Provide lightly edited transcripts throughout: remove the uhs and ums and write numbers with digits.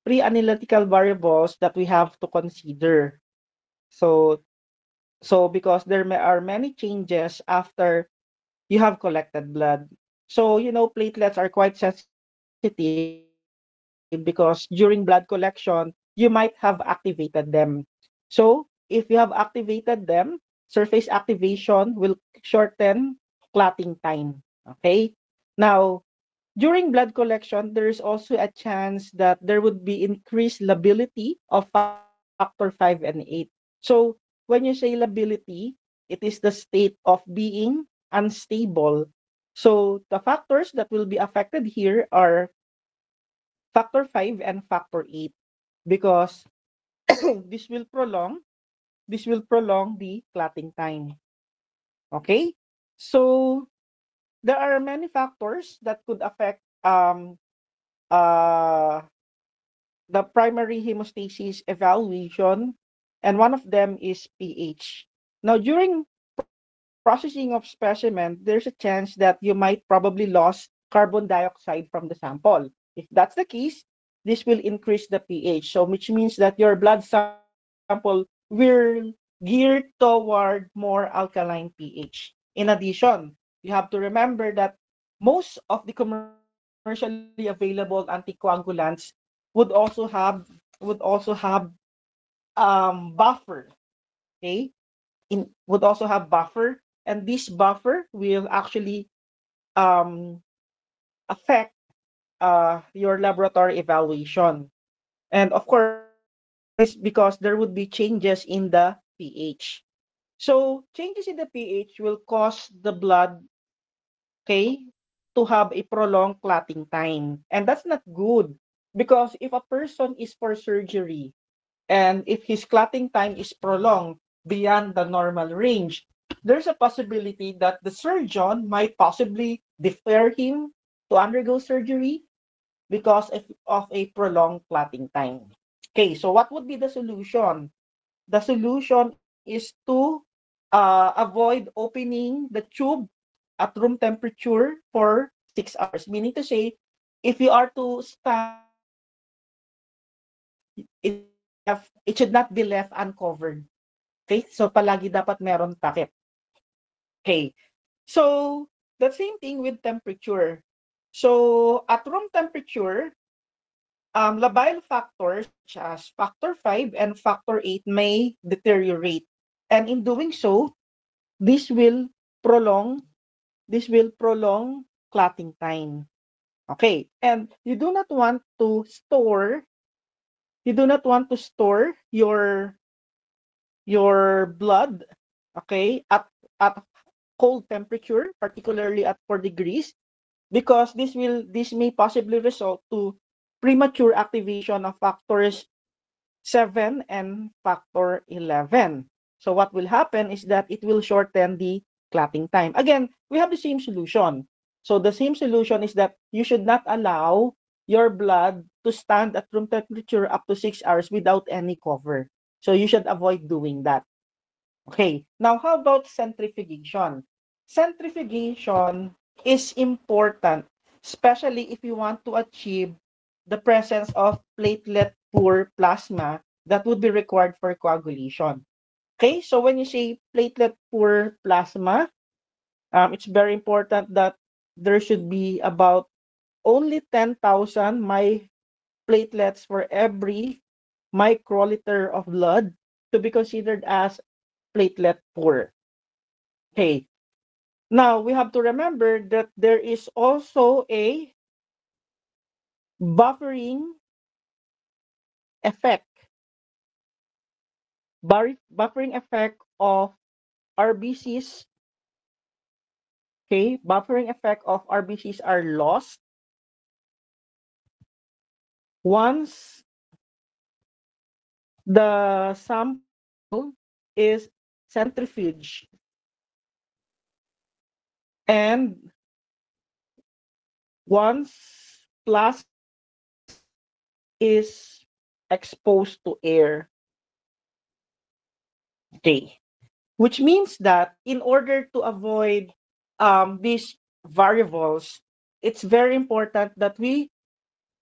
pre-analytical variables that we have to consider. So, because are many changes after you have collected blood. So, platelets are quite sensitive because during blood collection, you might have activated them. So, if you have activated them, surface activation will shorten clotting time. Okay? Now, during blood collection, there is also a chance that there would be increased lability of factor 5 and 8. So, when you say lability, it is the state of being unstable. So, the factors that will be affected here are factor 5 and factor 8 because this will prolong the clotting time. Okay? So, there are many factors that could affect uh the primary hemostasis evaluation, and one of them is pH. Now, during processing of specimen, there's a chance that you might probably lose carbon dioxide from the sample. If that's the case, this will increase the pH. So, which means that your blood sample will gear toward more alkaline pH. In addition, you have to remember that most of the commercially available anticoagulants would also have buffer, okay? Would also have buffer, and this buffer will actually um affect your laboratory evaluation. And of course, this because there would be changes in the pH. So changes in the pH will cause the blood, okay, to have a prolonged clotting time. And that's not good because if a person is for surgery and if his clotting time is prolonged beyond the normal range, there's a possibility that the surgeon might possibly defer him to undergo surgery because of a prolonged clotting time. Okay, so what would be the solution? The solution is to avoid opening the tube at room temperature for 6 hours. Meaning to say, if you are to stand at room temperature, it should not be left uncovered. Okay? So palagi dapat meron takip. Okay. So the same thing with temperature. So at room temperature, labile factors such as factor 5 and factor 8 may deteriorate. And in doing so, this will prolong clotting time. Okay. And you do not want to store your blood, okay, at cold temperature, particularly at 4 degrees, because this may possibly result to premature activation of factors 7 and factor 11. So what will happen is that it will shorten the clotting time. Again, we have the same solution. So the same solution is that you should not allow your blood to stand at room temperature up to 6 hours without any cover. So you should avoid doing that. Okay, now how about centrifugation? Centrifugation is important, especially if you want to achieve the presence of platelet-poor plasma that would be required for coagulation. Okay, so when you say platelet-poor plasma, it's very important that there should be about only 10,000 my platelets for every microliter of blood to be considered as platelet poor. Okay. Now we have to remember that there is also a buffering effect, buffering effect of RBCs. Okay, buffering effect of RBCs are lost once the sample is centrifuged and once plasma is exposed to air. Okay. Which means that in order to avoid these variables, it's very important that we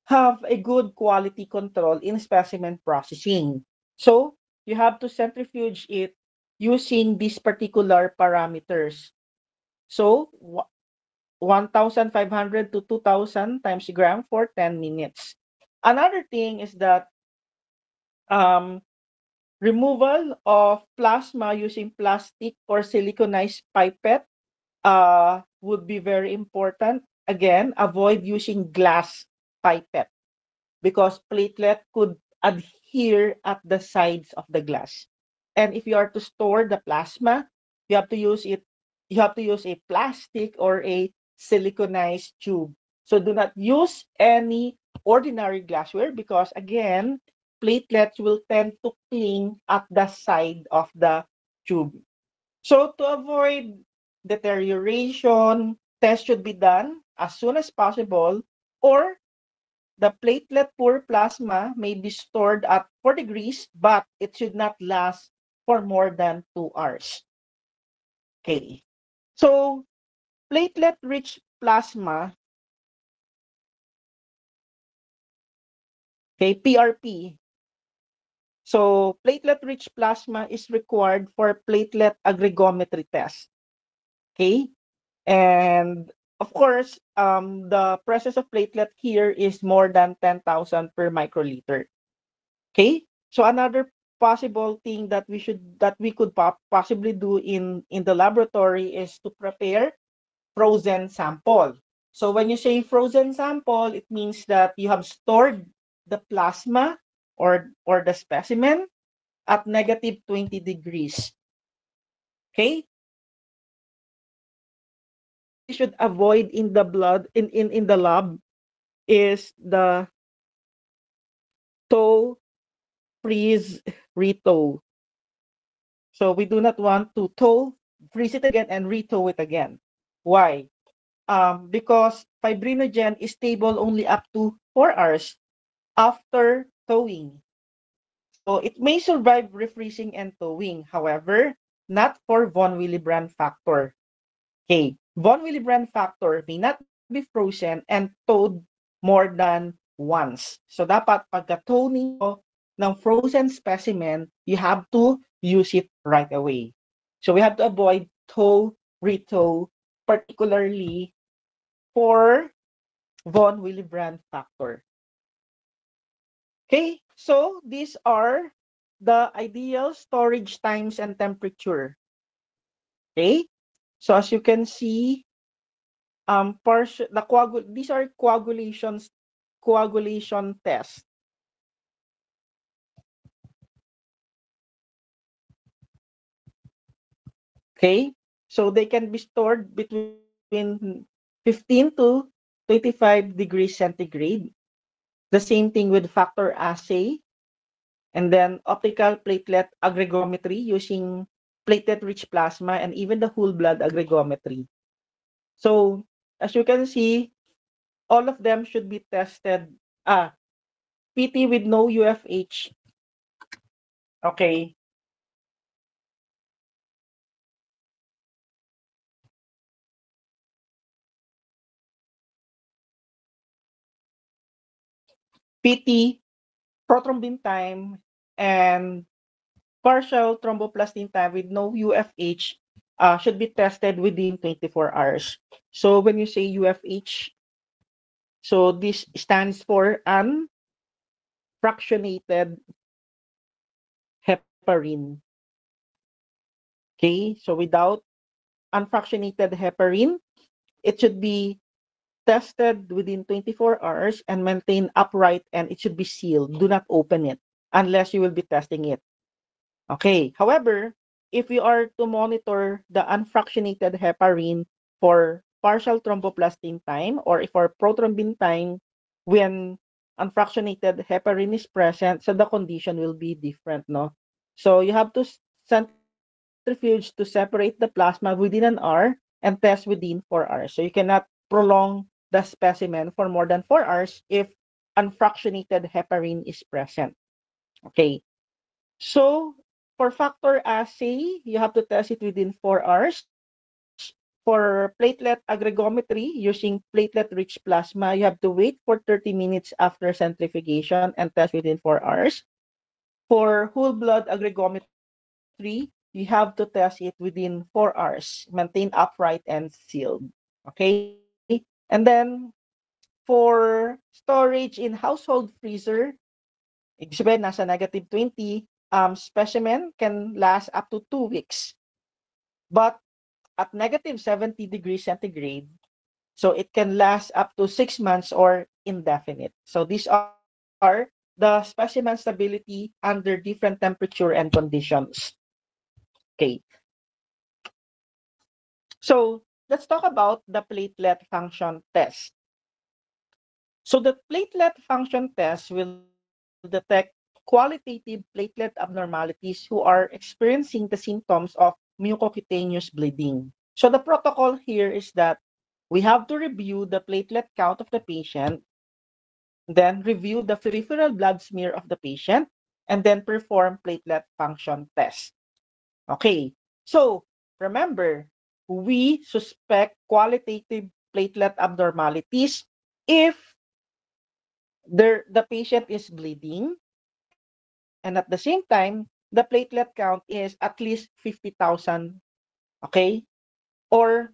have a good quality control in specimen processing. So you have to centrifuge it using these particular parameters. So 1,500 to 2,000 times gram for 10 minutes. Another thing is that um, removal of plasma using plastic or siliconized pipette would be very important. Again, avoid using glass pipette because platelet could adhere at the sides of the glass. And if you are to store the plasma, you have to use it, you have to use a plastic or a siliconized tube. So do not use any ordinary glassware because again, platelets will tend to cling at the side of the tube. So to avoid deterioration, test should be done as soon as possible, or the platelet-poor plasma may be stored at 4 degrees, but it should not last for more than 2 hours. Okay. So platelet-rich plasma, okay, PRP. So platelet-rich plasma is required for platelet aggregometry test. Okay. And of course, the presence of platelet here is more than 10,000 per microliter. Okay, so another possible thing that we could possibly do in the laboratory is to prepare frozen sample. So when you say frozen sample, it means that you have stored the plasma or the specimen at negative 20 degrees. Okay, we should avoid in the blood in the lab is the thaw, freeze, rethaw. So we do not want to thaw, freeze it again, and rethaw it again. Why? Because fibrinogen is stable only up to 4 hours after thawing. So it may survive refreezing and thawing. However, not for von Willebrand factor. Okay, von Willebrand factor may not be frozen and thawed more than once. So dapat pagka-thaw ninyo ng frozen specimen, you have to use it right away. So we have to avoid thaw, rethaw, particularly for von Willebrand factor. Okay, so these are the ideal storage times and temperature. Okay, so as you can see, these are coagulation tests. Okay, so they can be stored between 15 to 25 degrees centigrade. The same thing with factor assay, and then optical platelet aggregometry using platelet-rich plasma, and even the whole blood aggregometry. So as you can see, all of them should be tested. PT with no UFH. Okay. PT, prothrombin time, and partial thromboplastin time with no UFH should be tested within 24 hours. So when you say UFH, so this stands for unfractionated heparin. Okay, so without unfractionated heparin, it should be tested within 24 hours and maintained upright, and it should be sealed. Do not open it unless you will be testing it. Okay. However, if we are to monitor the unfractionated heparin for partial thromboplastin time, or if our prothrombin time when unfractionated heparin is present, so the condition will be different, no? So you have to centrifuge to separate the plasma within an hour and test within 4 hours. So you cannot prolong the specimen for more than 4 hours if unfractionated heparin is present. Okay. So for factor assay, you have to test it within 4 hours. For platelet aggregometry, using platelet-rich plasma, you have to wait for 30 minutes after centrifugation and test within 4 hours. For whole blood aggregometry, you have to test it within 4 hours, maintain upright and sealed. Okay? And then for storage in household freezer, ibig sabihin nasa -20, specimen can last up to 2 weeks. But at -70 degrees centigrade, so it can last up to 6 months or indefinite. So these are the specimen stability under different temperature and conditions. Okay. So let's talk about the platelet function test. So the platelet function test will detect qualitative platelet abnormalities who are experiencing the symptoms of mucocutaneous bleeding. So the protocol here is that we have to review the platelet count of the patient, then review the peripheral blood smear of the patient, and then perform platelet function test. Okay, so remember, we suspect qualitative platelet abnormalities if the patient is bleeding, and at the same time, the platelet count is at least 50,000, okay, or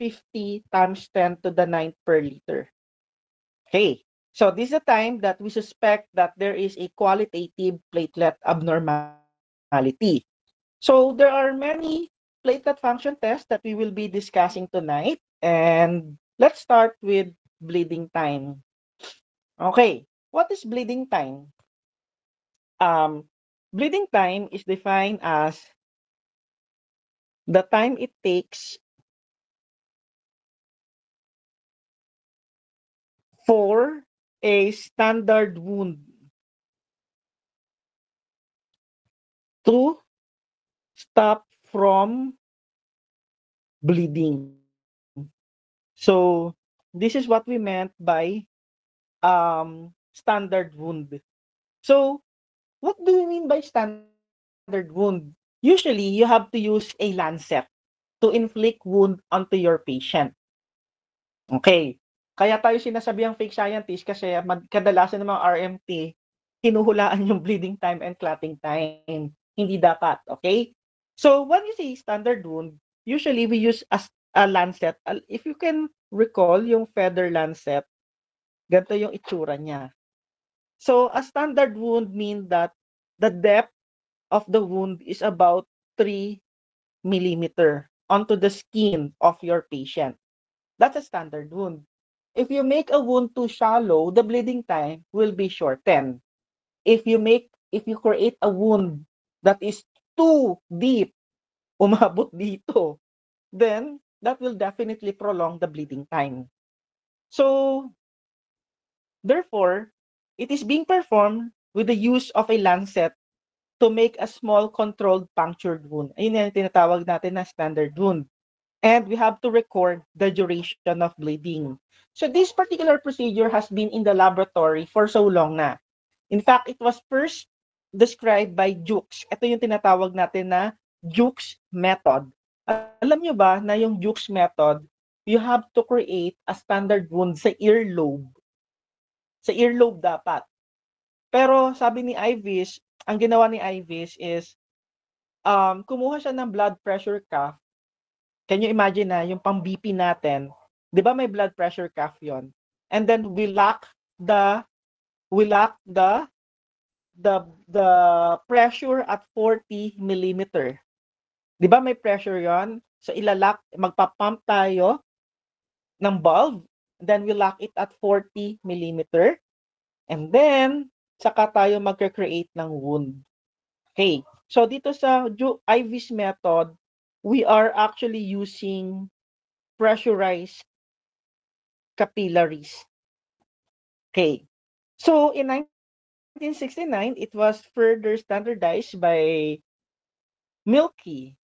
50 times 10 to the 9th per liter. Okay, so this is the time that we suspect that there is a qualitative platelet abnormality. So there are many platelet function tests that we will be discussing tonight, and let's start with bleeding time. Okay, what is bleeding time? Bleeding time is defined as the time it takes for a standard wound to stop from bleeding. So this is what we meant by standard wound. So what do we mean by standard wound? Usually you have to use a lancet to inflict wound onto your patient. Okay. Kaya tayo sinasabihang fake scientist kasi kadalasan ng mga RMT, hinuhulaan yung bleeding time and clotting time. Hindi dapat, okay? So, when you say standard wound, usually we use a lancet. If you can recall yung feather lancet, ganito yung itsura niya. So, a standard wound means that the depth of the wound is about 3 millimeter onto the skin of your patient. That's a standard wound. If you make a wound too shallow, the bleeding time will be shortened. If you create a wound that is too deep, umabot dito, then that will definitely prolong the bleeding time. So, therefore, it is being performed with the use of a lancet to make a small controlled punctured wound. Ayun yung tinatawag natin na standard wound. And we have to record the duration of bleeding. So this particular procedure has been in the laboratory for so long na. In fact, it was first described by Jukes. Ito yung tinatawag natin na Jukes method. Alam nyo ba na yung Jukes method, you have to create a standard wound sa earlobe. Sa earlobe dapat. Pero sabi ni Ivis, ang ginawa ni Ivis is kumuha siya ng blood pressure cuff. Can you imagine na yung pang BP natin, 'di ba may blood pressure cuff 'yon? And then we lock the pressure at 40 millimeter. 'Di ba may pressure 'yon? So ilalak, magpa-pump tayo ng valve, then we lock it at 40 millimeter, and then saka tayo magke-create ng wound. Okay. So dito sa IV's method, we are actually using pressurized capillaries. Okay. So in 1969, it was further standardized by Mielke